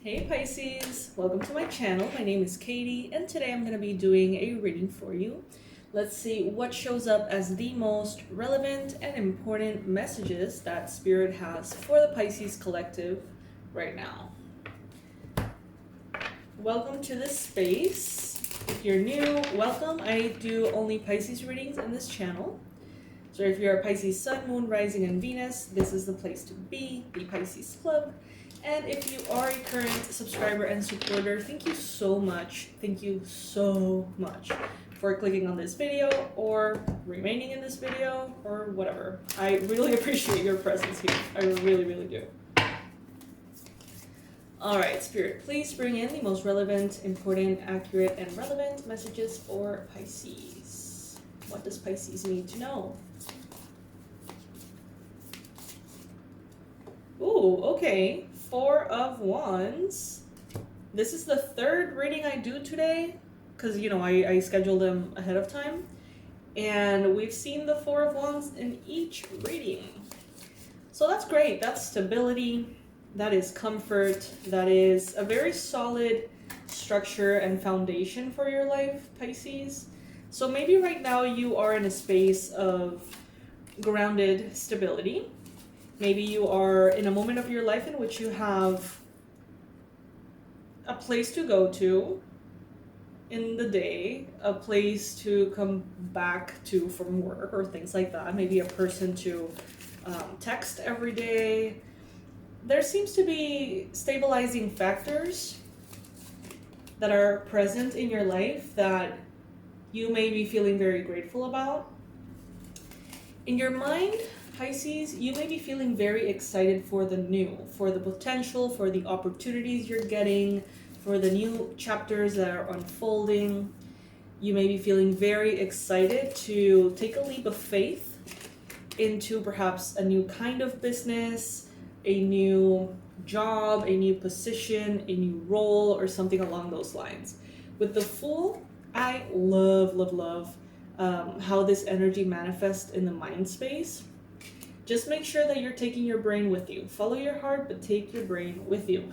Hey Pisces, welcome to my channel. My name is Katie and today I'm going to be doing a reading for you. Let's see what shows up as the most relevant and important messages that Spirit has for the Pisces collective right now. Welcome to this space. If you're new, welcome. I do only Pisces readings in this channel. So if you're a Pisces Sun, Moon, Rising, and Venus, this is the place to be, the Pisces Club. And if you are a current subscriber and supporter, thank you so much. Thank you so much for clicking on this video or remaining in this video or whatever. I really appreciate your presence here. I really, really do. All right, Spirit, please bring in the most relevant, important, accurate, and relevant messages for Pisces. What does Pisces need to know? Ooh, okay. 4 of Wands. This is the third reading I do today because, you know, I scheduled them ahead of time. And we've seen the 4 of Wands in each reading. So that's great. That's stability. That is comfort. That is a very solid structure and foundation for your life, Pisces. So maybe right now you are in a space of grounded stability. Maybe you are in a moment of your life in which you have a place to go to in the day, a place to come back to from work or things like that. Maybe a person to text every day. There seems to be stabilizing factors that are present in your life that you may be feeling very grateful about. In your mind, Pisces, you may be feeling very excited for the new, for the potential, for the opportunities you're getting, for the new chapters that are unfolding. You may be feeling very excited to take a leap of faith into perhaps a new kind of business, a new job, a new position, a new role, or something along those lines. With the Fool, I love how this energy manifests in the mind space. Just make sure that you're taking your brain with you. Follow your heart, but take your brain with you.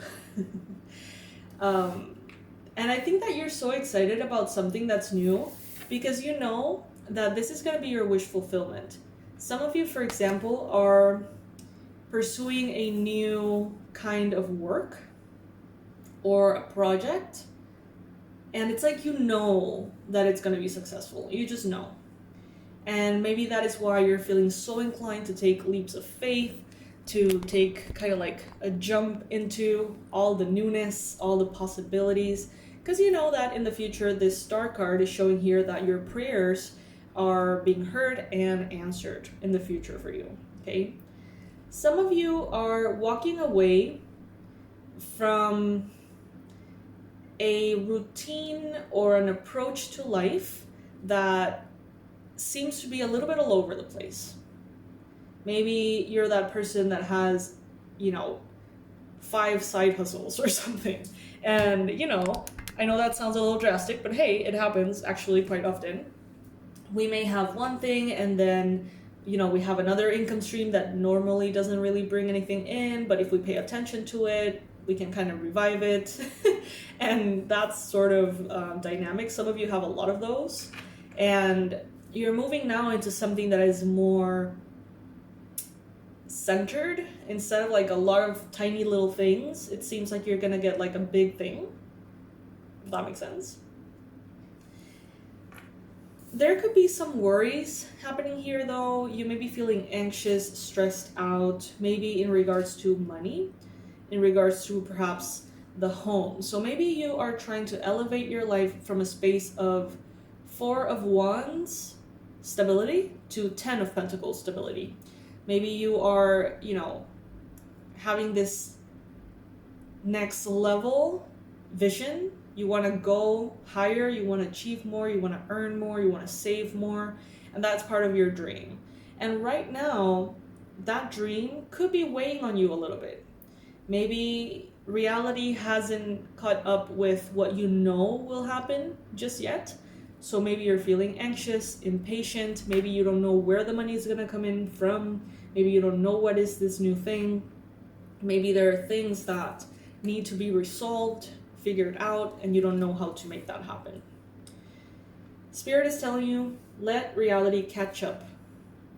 And I think that you're so excited about something that's new because you know that this is going to be your wish fulfillment. Some of you, for example, are pursuing a new kind of work or a project. And it's like you know that it's going to be successful. You just know. And maybe that is why you're feeling so inclined to take leaps of faith, to take kind of like a jump into all the newness, all the possibilities. Because you know that in the future, this star card is showing here that your prayers are being heard and answered in the future for you, okay? Some of you are walking away from a routine or an approach to life that seems to be a little bit all over the place. Maybe you're that person that has, 5 side hustles or something. And, I know that sounds a little drastic, but hey, it happens actually quite often. We may have one thing and then, we have another income stream that normally doesn't really bring anything in, but if we pay attention to it, we can kind of revive it. And that's sort of dynamic. Some of you have a lot of those. And you're moving now into something that is more centered instead of like a lot of tiny little things. It seems like you're gonna get like a big thing. If that makes sense. There could be some worries happening here though. You may be feeling anxious, stressed out, maybe in regards to money, in regards to perhaps the home. So maybe you are trying to elevate your life from a space of 4 of Wands stability to 10 of Pentacles stability. Maybe you are, having this next level vision. You want to go higher, you want to achieve more, you want to earn more, you want to save more, and that's part of your dream. And right now, that dream could be weighing on you a little bit. Maybe reality hasn't caught up with what you know will happen just yet. So maybe you're feeling anxious, impatient. Maybe you don't know where the money is going to come in from. Maybe you don't know what is this new thing. Maybe there are things that need to be resolved, figured out, and you don't know how to make that happen. Spirit is telling you, let reality catch up.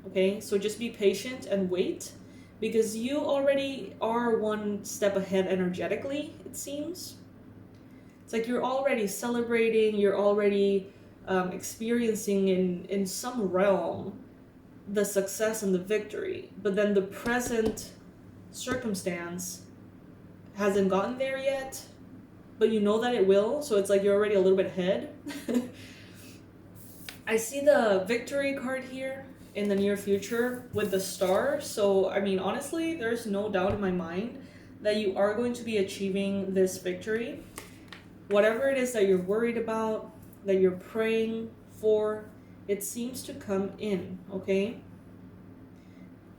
Okay, so just be patient and wait, because you already are one step ahead energetically, it seems. It's like you're already celebrating, you're already experiencing in some realm the success and the victory, but then the present circumstance hasn't gotten there yet, but you know that it will, so it's like you're already a little bit ahead. I see the victory card here in the near future with the star, so I mean, honestly, there's no doubt in my mind that you are going to be achieving this victory. Whatever it is that you're worried about, that you're praying for, it seems to come in, okay?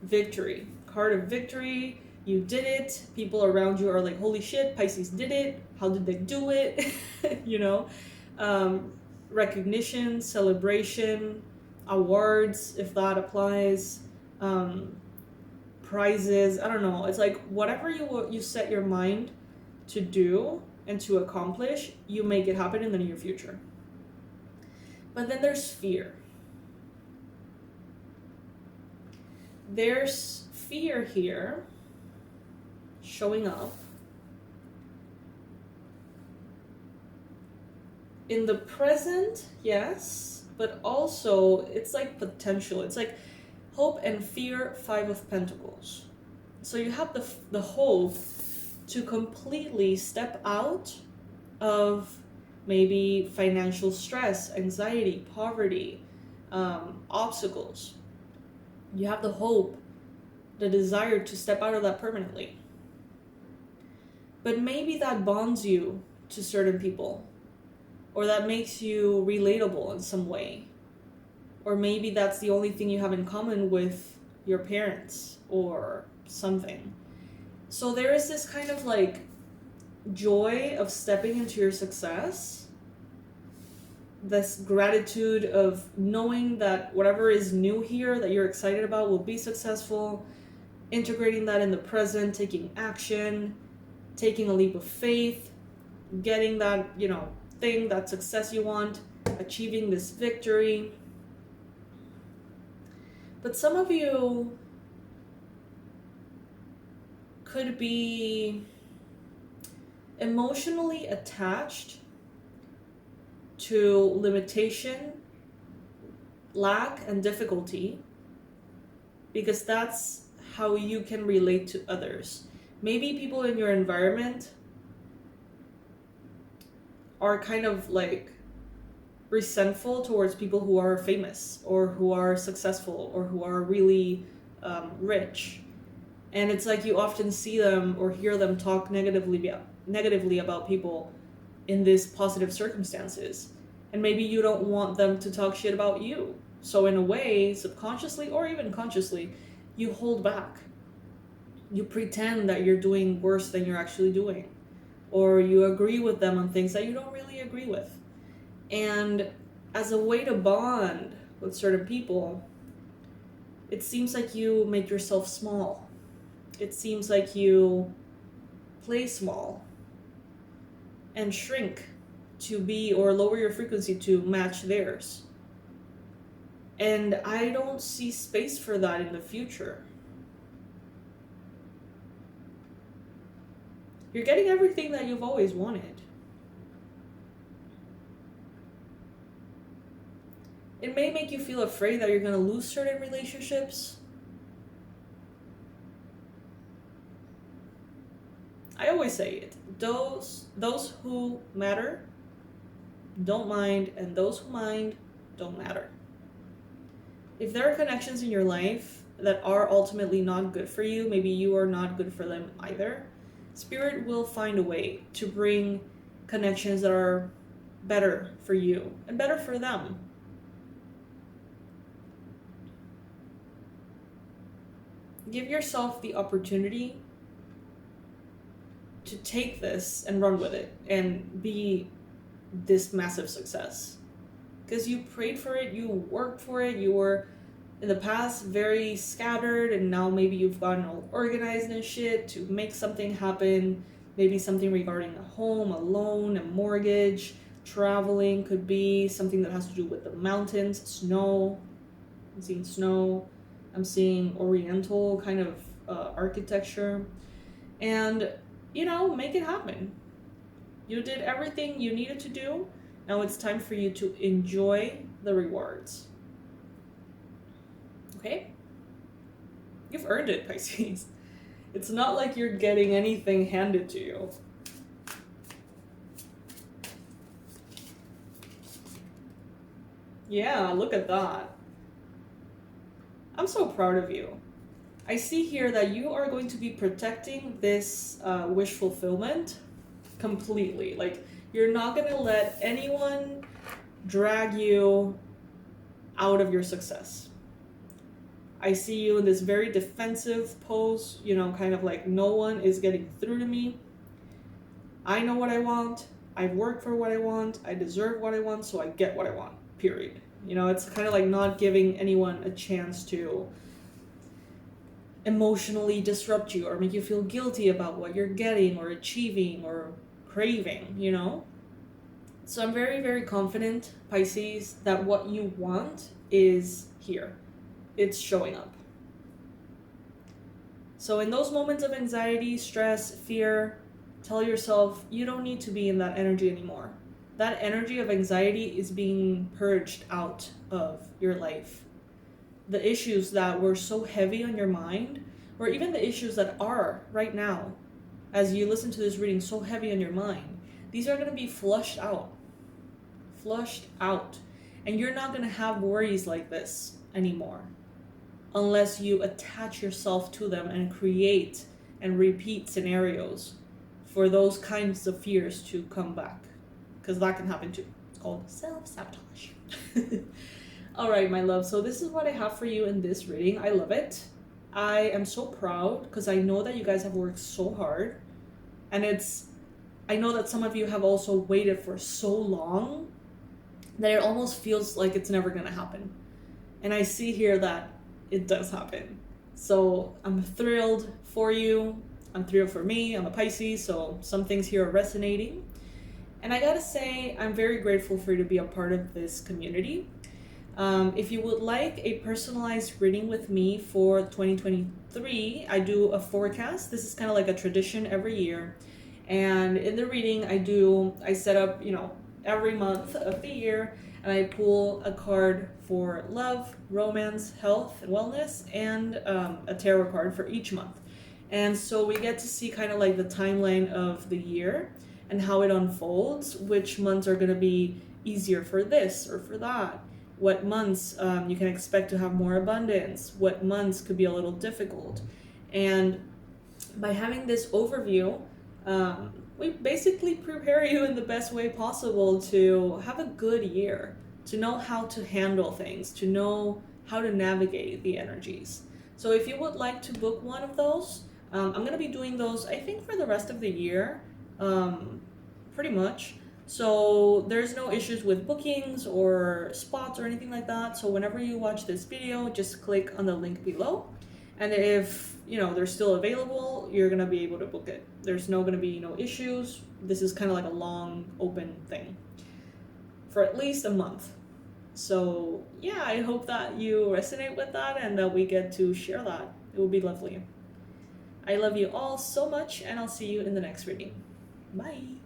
Victory. Card of victory. You did it. People around you are like, holy shit, Pisces did it. How did they do it? You know? Recognition, celebration, awards, if that applies. Prizes. I don't know. It's like whatever you set your mind to do and to accomplish, you make it happen in the near future. But then there's fear. There's fear here showing up in the present, yes, but also it's like potential. It's like hope and fear, 5 of Pentacles. So you have the hope to completely step out of maybe financial stress, anxiety, poverty, obstacles. You have the hope, the desire to step out of that permanently. But maybe that bonds you to certain people, or that makes you relatable in some way. Or maybe that's the only thing you have in common with your parents or something. So there is this kind of like joy of stepping into your success, this gratitude of knowing that whatever is new here that you're excited about will be successful, integrating that in the present, taking action, taking a leap of faith, getting that, you know, thing, that success you want, achieving this victory. But some of you could be emotionally attached to limitation, lack, and difficulty, because that's how you can relate to others. Maybe people in your environment are kind of like resentful towards people who are famous or who are successful or who are really rich. And it's like you often see them or hear them talk negatively about people in these positive circumstances. And maybe you don't want them to talk shit about you. So in a way, subconsciously or even consciously, you hold back. You pretend that you're doing worse than you're actually doing. Or you agree with them on things that you don't really agree with. And as a way to bond with certain people, it seems like you make yourself small. It seems like you play small and shrink to be, or lower your frequency to match theirs. And I don't see space for that in the future. You're getting everything that you've always wanted. It may make you feel afraid that you're going to lose certain relationships. I always say it. Those who matter don't mind, and those who mind don't matter. If there are connections in your life that are ultimately not good for you, maybe you are not good for them either, Spirit will find a way to bring connections that are better for you and better for them. Give yourself the opportunity to take this and run with it and be this massive success. Because you prayed for it, you worked for it, you were in the past very scattered, and now maybe you've gotten all organized and shit to make something happen, Maybe something regarding a home, a loan, a mortgage, traveling could be something that has to do with the mountains, snow. I'm seeing snow. I'm seeing oriental kind of architecture. And, make it happen. You did everything you needed to do. Now it's time for you to enjoy the rewards. Okay? You've earned it, Pisces. It's not like you're getting anything handed to you. Yeah, look at that. I'm so proud of you. I see here that you are going to be protecting this wish fulfillment completely. Like, you're not going to let anyone drag you out of your success. I see you in this very defensive pose, kind of like no one is getting through to me. I know what I want. I've worked for what I want. I deserve what I want, so I get what I want, period. It's kind of like not giving anyone a chance to emotionally disrupt you or make you feel guilty about what you're getting or achieving or craving, So I'm very, very confident, Pisces, that what you want is here. It's showing up. So in those moments of anxiety, stress, fear, tell yourself you don't need to be in that energy anymore. That energy of anxiety is being purged out of your life. The issues that were so heavy on your mind, or even the issues that are right now, as you listen to this reading, so heavy on your mind, these are going to be flushed out. Flushed out. And you're not going to have worries like this anymore, unless you attach yourself to them and create and repeat scenarios for those kinds of fears to come back. Because that can happen too. It's called self-sabotage. All right, my love. So this is what I have for you in this reading. I love it. I am so proud because I know that you guys have worked so hard. And I know that some of you have also waited for so long that it almost feels like it's never going to happen. And I see here that it does happen. So I'm thrilled for you. I'm thrilled for me. I'm a Pisces, so some things here are resonating. And I gotta say, I'm very grateful for you to be a part of this community. If you would like a personalized reading with me for 2023, I do a forecast. This is kind of like a tradition every year. And in the reading, I set up, every month of the year, and I pull a card for love, romance, health, and wellness, and a tarot card for each month. And so we get to see kind of like the timeline of the year and how it unfolds, which months are going to be easier for this or for that, what months you can expect to have more abundance, what months could be a little difficult. And by having this overview, we basically prepare you in the best way possible to have a good year, to know how to handle things, to know how to navigate the energies. So if you would like to book one of those, I'm going to be doing those, I think, for the rest of the year. Pretty much. So there's no issues with bookings or spots or anything like that. So whenever you watch this video, just click on the link below. And if, they're still available, you're going to be able to book it. There's going to be no issues. This is kind of like a long open thing for at least a month. So yeah, I hope that you resonate with that and that we get to share that. It will be lovely. I love you all so much, and I'll see you in the next reading. Bye.